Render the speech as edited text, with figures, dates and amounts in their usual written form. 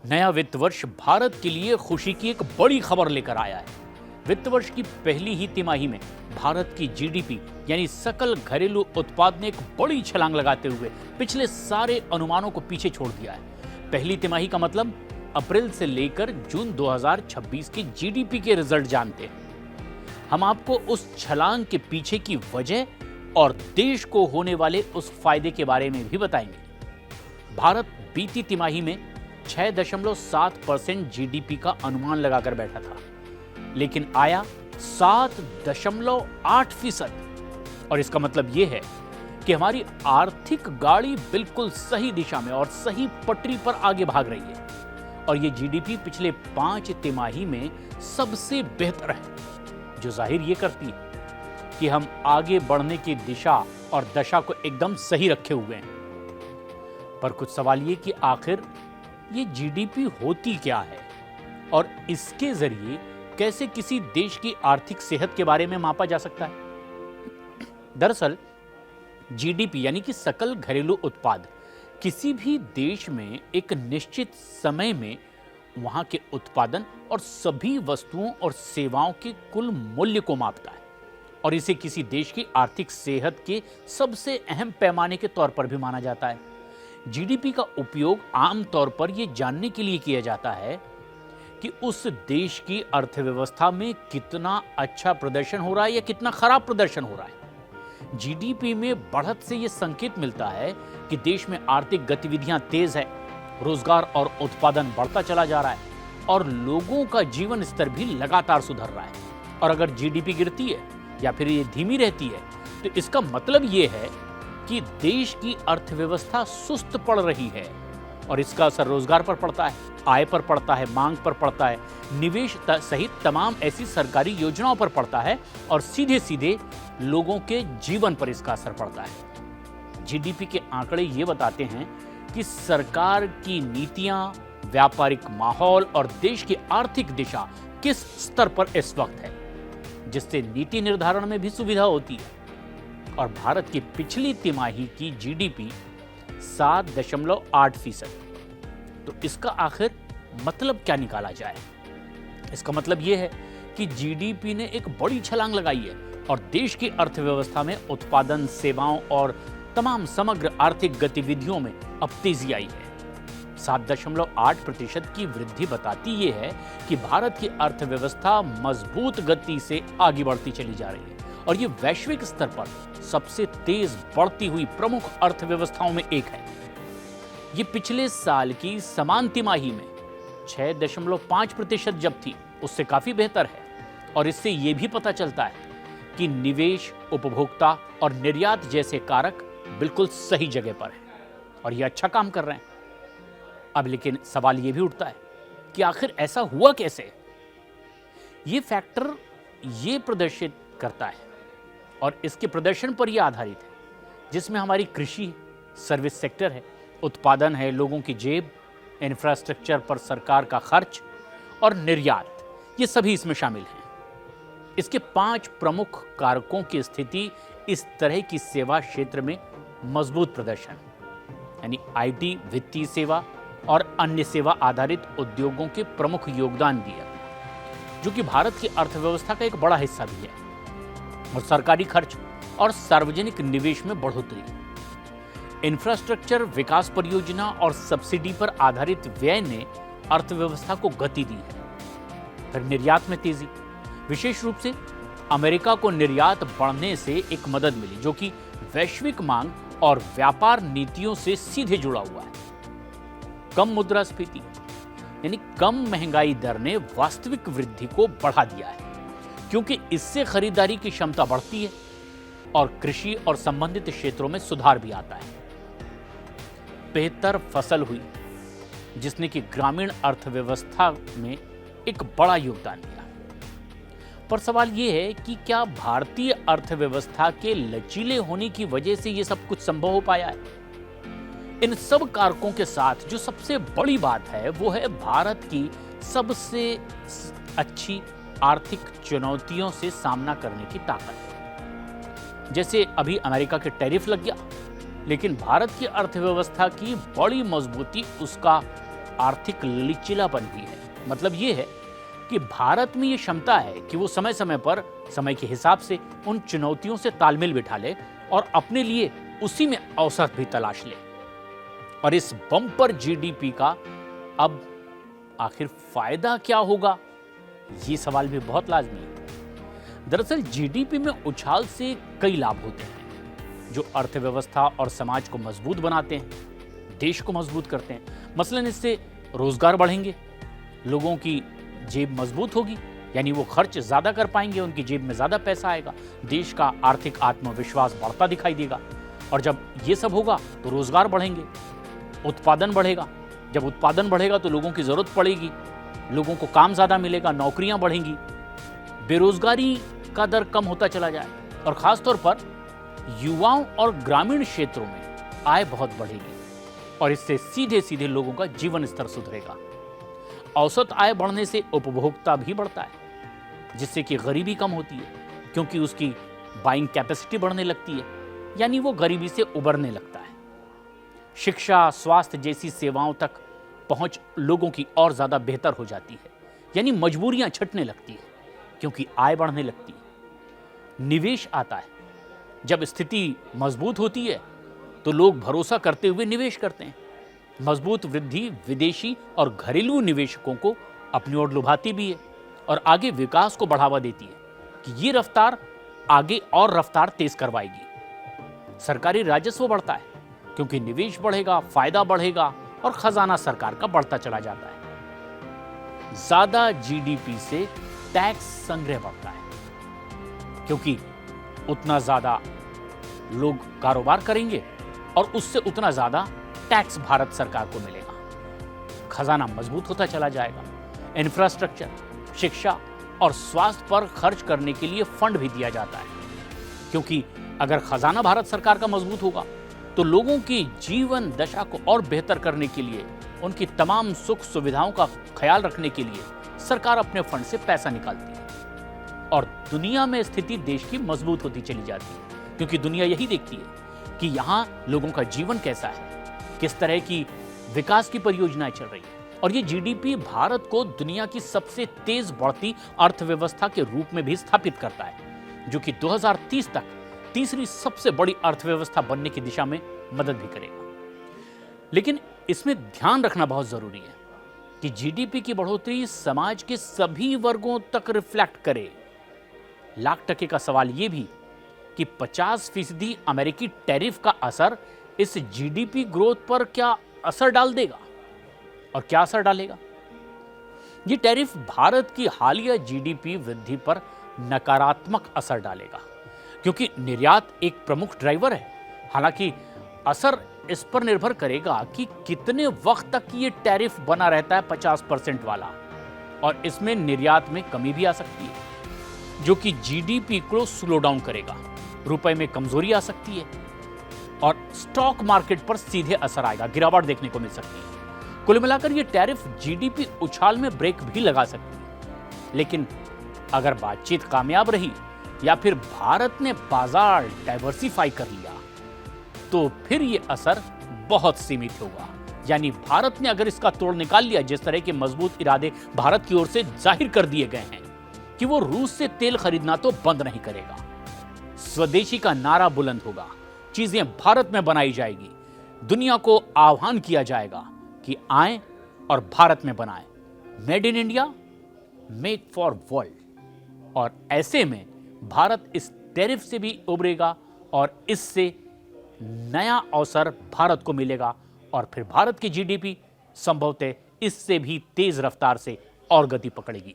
नया वित्त वर्ष भारत के लिए खुशी की एक बड़ी खबर लेकर आया है। वित्त वर्ष की पहली ही तिमाही में भारत की जीडीपी यानी सकल घरेलू उत्पाद ने एक बड़ी छलांग लगाते हुए पिछले सारे अनुमानों को पीछे छोड़ दिया है। पहली तिमाही का मतलब अप्रैल से लेकर जून 2026 की जीडीपी के रिजल्ट जानते हैं। हम आपको उस छलांग के पीछे की वजह और देश को होने वाले उस फायदे के बारे में भी बताएंगे। भारत बीती तिमाही में 6.7% जीडीपी का अनुमान लगाकर बैठा था, लेकिन आया 7.8%। और इसका मतलब यह है कि हमारी आर्थिक गाड़ी बिल्कुल सही दिशा में और सही पटरी पर आगे भाग रही है। और यह जीडीपी पिछले 5 तिमाही में सबसे बेहतर है, जो जाहिर यह करती है कि हम आगे बढ़ने की दिशा और दशा को एकदम सही रखे हुए हैं। पर कुछ सवाल ये कि आखिर ये जीडीपी होती क्या है और इसके जरिए कैसे किसी देश की आर्थिक सेहत के बारे में मापा जा सकता है। दरअसल जीडीपी यानी कि सकल घरेलू उत्पाद किसी भी देश में एक निश्चित समय में वहां के उत्पादन और सभी वस्तुओं और सेवाओं के कुल मूल्य को मापता है और इसे किसी देश की आर्थिक सेहत के सबसे अहम पैमाने के तौर पर भी माना जाता है। जीडीपी का उपयोग आमतौर पर यह जानने के लिए किया जाता है कि उस देश की अर्थव्यवस्था में कितना अच्छा प्रदर्शन हो रहा है या कितना खराब प्रदर्शन हो रहा है। जीडीपी में बढ़त से यह संकेत मिलता है कि देश में आर्थिक गतिविधियां तेज है, रोजगार और उत्पादन बढ़ता चला जा रहा है और लोगों का जीवन स्तर भी लगातार सुधर रहा है। और अगर जीडीपी गिरती है या फिर ये धीमी रहती है तो इसका मतलब ये है कि देश की अर्थव्यवस्था सुस्त पड़ रही है और इसका असर रोजगार पर पड़ता है, आय पर पड़ता है, मांग पर पड़ता है, निवेश सहित तमाम ऐसी सरकारी योजनाओं पर पड़ता है और सीधे सीधे लोगों के जीवन पर इसका असर पड़ता है। जीडीपी के आंकड़े ये बताते हैं कि सरकार की नीतियां, व्यापारिक माहौल और देश की आर्थिक दिशा किस स्तर पर इस वक्त है, जिससे नीति निर्धारण में भी सुविधा होती है। और भारत की पिछली तिमाही की जीडीपी 7.8%। तो इसका आखिर मतलब क्या निकाला जाए? इसका मतलब यह है कि जीडीपी ने एक बड़ी छलांग लगाई है और देश की अर्थव्यवस्था में उत्पादन, सेवाओं और तमाम समग्र आर्थिक गतिविधियों में अब तेजी आई है। 7.8% की वृद्धि बताती यह है कि भारत की अर्थव्यवस्था मजबूत गति से आगे बढ़ती चली जा रही है और ये वैश्विक स्तर पर सबसे तेज बढ़ती हुई प्रमुख अर्थव्यवस्थाओं में एक है। ये पिछले साल की समान तिमाही में 6.5% जब थी, उससे काफी बेहतर है। और इससे यह भी पता चलता है कि निवेश, उपभोक्ता और निर्यात जैसे कारक बिल्कुल सही जगह पर हैं और ये अच्छा काम कर रहे हैं। अब लेकिन सवाल यह भी उठता है कि आखिर ऐसा हुआ कैसे? ये फैक्टर ये प्रदर्शित करता है और इसके प्रदर्शन पर यह आधारित है, जिसमें हमारी कृषि, सर्विस सेक्टर है, उत्पादन है, लोगों की जेब, इंफ्रास्ट्रक्चर पर सरकार का खर्च और निर्यात, ये सभी इसमें शामिल हैं। इसके 5 प्रमुख कारकों की स्थिति इस तरह की सेवा क्षेत्र में मजबूत प्रदर्शन यानी आईटी, वित्तीय सेवा और अन्य सेवा आधारित उद्योगों के प्रमुख योगदान दिया, जो कि भारत की अर्थव्यवस्था का एक बड़ा हिस्सा भी है। और सरकारी खर्च और सार्वजनिक निवेश में बढ़ोतरी, इंफ्रास्ट्रक्चर विकास परियोजना और सब्सिडी पर आधारित व्यय ने अर्थव्यवस्था को गति दी है। फिर निर्यात में तेजी, विशेष रूप से अमेरिका को निर्यात बढ़ने से एक मदद मिली, जो कि वैश्विक मांग और व्यापार नीतियों से सीधे जुड़ा हुआ है। कम मुद्रास्फीति यानी कम महंगाई दर ने वास्तविक वृद्धि को बढ़ा दिया है, क्योंकि इससे खरीदारी की क्षमता बढ़ती है और कृषि और संबंधित क्षेत्रों में सुधार भी आता है। बेहतर फसल हुई, जिसने कि ग्रामीण अर्थव्यवस्था में एक बड़ा योगदान दिया। पर सवाल यह है कि क्या भारतीय अर्थव्यवस्था के लचीले होने की वजह से यह सब कुछ संभव हो पाया है? इन सब कारकों के साथ जो सबसे बड़ी बात है वो है भारत की सबसे अच्छी आर्थिक चुनौतियों से सामना करने की ताकत। जैसे अभी अमेरिका के टैरिफ लग गया, लेकिन भारत की अर्थव्यवस्था की बड़ी मजबूती उसका आर्थिक लचीलापन भी है। मतलब ये है कि भारत में ये क्षमता है कि वो समय समय पर समय के हिसाब से उन चुनौतियों से तालमेल बिठा ले और अपने लिए उसी में अवसर भी तलाश ले। और इस बम्पर जीडीपी का अब आखिर फायदा क्या होगा, ये सवाल भी बहुत लाजमी है। दरअसल जीडीपी में उछाल से कई लाभ होते हैं जो अर्थव्यवस्था और समाज को मजबूत बनाते हैं, देश को मजबूत करते हैं। मसलन इससे रोजगार बढ़ेंगे, लोगों की जेब मजबूत होगी, यानी वो खर्च ज्यादा कर पाएंगे, उनकी जेब में ज्यादा पैसा आएगा, देश का आर्थिक आत्मविश्वास बढ़ता दिखाई देगा। और जब ये सब होगा तो रोजगार बढ़ेंगे, उत्पादन बढ़ेगा। जब उत्पादन बढ़ेगा तो लोगों की जरूरत पड़ेगी, लोगों को काम ज्यादा मिलेगा, नौकरियां बढ़ेंगी, बेरोजगारी का दर कम होता चला जाए और खासतौर पर युवाओं और ग्रामीण क्षेत्रों में आय बहुत बढ़ेगी और इससे सीधे सीधे लोगों का जीवन स्तर सुधरेगा। औसत आय बढ़ने से उपभोक्ता भी बढ़ता है, जिससे कि गरीबी कम होती है क्योंकि उसकी बाइंग कैपेसिटी बढ़ने लगती है, यानी वो गरीबी से उबरने लगता है। शिक्षा, स्वास्थ्य जैसी सेवाओं तक पहुंच लोगों की और ज्यादा बेहतर हो जाती है, यानी मजबूरियां छटने लगती है क्योंकि आय बढ़ने लगती है। निवेश आता है, जब स्थिति मजबूत होती है तो लोग भरोसा करते हुए निवेश करते हैं। मजबूत वृद्धि विदेशी और घरेलू निवेशकों को अपनी ओर लुभाती भी है और आगे विकास को बढ़ावा देती है कि ये रफ्तार आगे और रफ्तार तेज करवाएगी। सरकारी राजस्व बढ़ता है क्योंकि निवेश बढ़ेगा, फायदा बढ़ेगा और खजाना सरकार का बढ़ता चला जाता है। ज्यादा जीडीपी से टैक्स संग्रह बढ़ता है क्योंकि उतना ज्यादा लोग कारोबार करेंगे और उससे उतना ज्यादा टैक्स भारत सरकार को मिलेगा। खजाना मजबूत होता चला जाएगा। इंफ्रास्ट्रक्चर, शिक्षा और स्वास्थ्य पर खर्च करने के लिए फंड भी दिया जाता है क्योंकि अगर खजाना भारत सरकार का मजबूत होगा तो लोगों की जीवन दशा को और बेहतर करने के लिए, उनकी तमाम सुख सुविधाओं का ख्याल रखने के लिए सरकार अपने फंड से पैसा निकालती है और दुनिया में स्थिति देश की मजबूत होती चली जाती है क्योंकि दुनिया यही देखती है कि यहाँ लोगों का जीवन कैसा है, किस तरह की विकास की परियोजनाएं चल रही है। और ये जीडीपी भारत को दुनिया की सबसे तेज बढ़ती अर्थव्यवस्था के रूप में भी स्थापित करता है, जो कि 2030 तक तीसरी सबसे बड़ी अर्थव्यवस्था बनने की दिशा में मदद भी करेगा। लेकिन इसमें ध्यान रखना बहुत जरूरी है कि जीडीपी की बढ़ोतरी समाज के सभी वर्गों तक रिफ्लेक्ट करे। लाख टके का सवाल यह भी कि 50% अमेरिकी टैरिफ का असर इस जीडीपी ग्रोथ पर क्या असर डाल देगा और क्या असर डालेगा। ये टैरिफ भारत की हालिया जीडीपी वृद्धि पर नकारात्मक असर डालेगा क्योंकि निर्यात एक प्रमुख ड्राइवर है। हालांकि असर इस पर निर्भर करेगा कि कितने वक्त तक ये टैरिफ बना रहता है 50% वाला, और इसमें निर्यात में कमी भी आ सकती है जो कि जीडीपी को स्लो डाउन करेगा। रुपए में कमजोरी आ सकती है और स्टॉक मार्केट पर सीधे असर आएगा, गिरावट देखने को मिल सकती है। कुल मिलाकर ये टैरिफ जीडीपी उछाल में ब्रेक भी लगा सकती है। लेकिन अगर बातचीत कामयाब रही या फिर भारत ने बाजार डाइवर्सिफाई कर लिया तो फिर ये असर बहुत सीमित होगा। यानी भारत ने अगर इसका तोड़ निकाल लिया, जिस तरह के मजबूत इरादे भारत की ओर से जाहिर कर दिए गए हैं कि वो रूस से तेल खरीदना तो बंद नहीं करेगा, स्वदेशी का नारा बुलंद होगा, चीजें भारत में बनाई जाएगी, दुनिया को आह्वान किया जाएगा कि आए और भारत में बनाएं, made in India, make for world. और ऐसे में भारत इस टैरिफ से भी उभरेगा और इससे नया अवसर भारत को मिलेगा और फिर भारत की जीडीपी संभवतः इससे भी तेज रफ्तार से और गति पकड़ेगी।